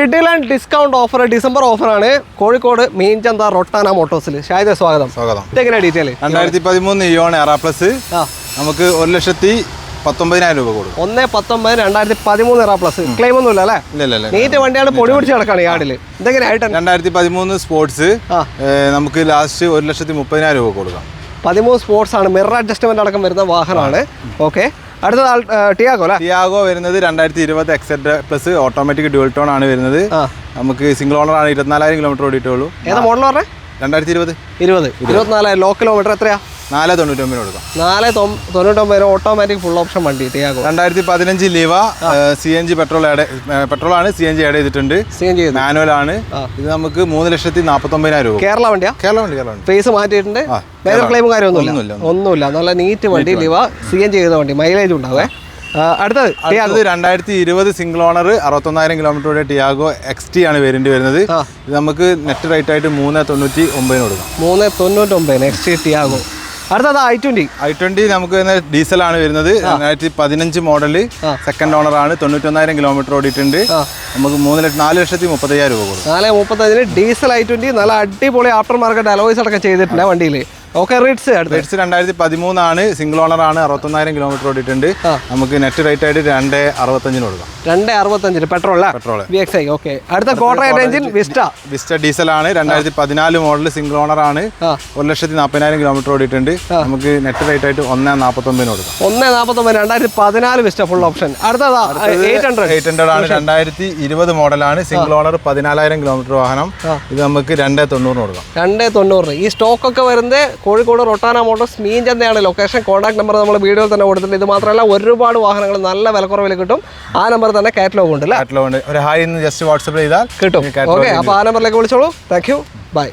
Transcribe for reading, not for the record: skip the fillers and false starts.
കിടിലൻ discount offer, December ഓഫറാണ്. കോഴിക്കോട് മീൻചന്ത Rotana മോട്ടോഴ്സിൽ. ഷാഹിദേ സ്വാഗതം. ഇതെങ്ങനെയാ ഡീറ്റെയിൽ? 2013 ഇയോൺ എറ പ്ലസ് നമുക്ക് 1,19,000 രൂപ കൊടുക്കും. 1,19 2013 എറ പ്ലസ്. ക്ലെയിം ഒന്നും ഇല്ല അല്ലേ? നീറ്റ് വണ്ടിയാണ്, പൊടി പിടിച്ച് കിടക്കാണ് യാർഡിൽ. ഇതെങ്ങനെ 2013 സ്പോർട്സ് നമുക്ക് ലാസ്റ്റ് 1,30,000 രൂപ കൊടുക്കാം. 13 സ്പോർട്സ് ആണ്, മിറർ അഡ്ജസ്റ്റ്മെന്റ് അടക്കം വരുന്ന വാഹനമാണ്. ഓക്കെ, അടുത്ത ടിയാഗോ അല്ലേ? ടിയാഗോ വരുന്നത് 2020 എക്സെഡ് പ്ലസ് ഓട്ടോമാറ്റിക് ഡ്യുവൽ ടോൺ ആണ് വരുന്നത്. നമുക്ക് സിംഗിൾ ഓണർ ആണ്, 24,000 കിലോമീറ്റർ ഓടിയിട്ടുള്ളൂ. ഏതാ മോഡൽ പറഞ്ഞേ? 2020 24,000 ലോ കിലോമീറ്റർ. എത്രയാ? 499 കൊടുക്കാം. 499 ഓട്ടോമാറ്റിക് ഫുൾ ഓപ്ഷൻ വണ്ടി ടിയാഗോ. 2015 ലീവ CNG പെട്രോൾ ആണ്, CNG ആഡ് ചെയ്തിട്ടുണ്ട്. മാനുവൽ ആണ്. ഇത് നമുക്ക് 3,49,000 രൂപ. കേരള വണ്ടിയാ? കേരള വണ്ടി. ഫേസ് മാറ്റിയിട്ടുണ്ട്. വേറെ ക്ലെയിമും കാര്യമൊന്നുമില്ല. നല്ല നീറ്റ് വണ്ടി. ലിവ CNG ചെയ്ത വണ്ടി, മൈലേജ് ഉണ്ടാവേ. അടുത്തത് 2020 സിംഗിൾ ഓണർ 61,000 കിലോമീറ്ററുടെ ടിയാഗോ XT ആണ് വേരിയന്റ് വരുന്നത്. ഇത് നമുക്ക് നെറ്റ് റേറ്റ് ആയിട്ട് 399 കൊടുക്കാം. 399 XT ടിയാഗോ. അടുത്തത് i20 നമുക്ക് ഡീസൽ ആണ് വരുന്നത്. 2015 മോഡല്, സെക്കൻഡ് ഓണർ ആണ്. 91,000 കിലോമീറ്റർ ഓടിയിട്ടുണ്ട്. നമുക്ക് 4,30,000 രൂപ കൊടുക്കും. 4,30,000 ഡീസൽ i20. നല്ല അടിപൊളി ആഫ്റ്റർ മാർക്കറ്റ് അലോയ്സ് അടക്കം ചെയ്തിട്ടുണ്ട് വണ്ടിയിൽ. ഓക്കെ, റേറ്റ്സ് 2013 ആണ്, സിംഗിൾ ഓണർ ആണ്, 61,000 കിലോമീറ്റർ ഓടിയിട്ടുണ്ട്. നമുക്ക് നെറ്റ് റേറ്റ് ആയിട്ട് 2,65 കൊടുക്കാം. 2,65 പെട്രോൾ. VXI. ഓക്കെ, അടുത്ത ക്വാഡ്രേറ്റ് എഞ്ചിൻ വിസ്റ്റ ഡീസൽ ആണ്. 2014 മോഡൽ, സിംഗിൾ ഓണർ ആണ്. 1,40,000 കിലോമീറ്റർ ഓടിയിട്ടുണ്ട്. നമുക്ക് നെറ്റ് റേറ്റ് ആയിട്ട് 1,49 കൊടുക്കാം. 1,49 2014 വിസ്റ്റ ഫുൾ ഓപ്ഷൻ. അടുത്തതാ 800 ആണ്. 2020 മോഡലാണ്, സിംഗിൾ ഓണർ, 14,000 കിലോമീറ്റർ വാഹനം. ഇത് നമുക്ക് 2,90 കൊടുക്കാം. 2,90. ഈ സ്റ്റോക്ക് ഒക്കെ വരുന്നത് കോഴിക്കോട് റൊട്ടാന മോട്ടോഴ്സ് മീൻചന്തയാണ് ലൊക്കേഷൻ. കോൺടാക്ട് നമ്പർ നമ്മൾ വീഡിയോയിൽ തന്നെ കൊടുത്തിട്ടുണ്ട്. ഇത് മാത്രമല്ല ഒരുപാട് വാഹനങ്ങൾ നല്ല വിലക്കുറവിൽ കിട്ടും. ആ നമ്പർ തന്നെ കാറ്റലോഗ് ഉണ്ട്. ഒരു ഹായ് ജസ്റ്റ് വാട്സ്ആപ്പ് ചെയ്താൽ കിട്ടും. ഓക്കെ, അപ്പോൾ ആ നമ്പറിലേക്ക് വിളിച്ചോളൂ. Thank you, by.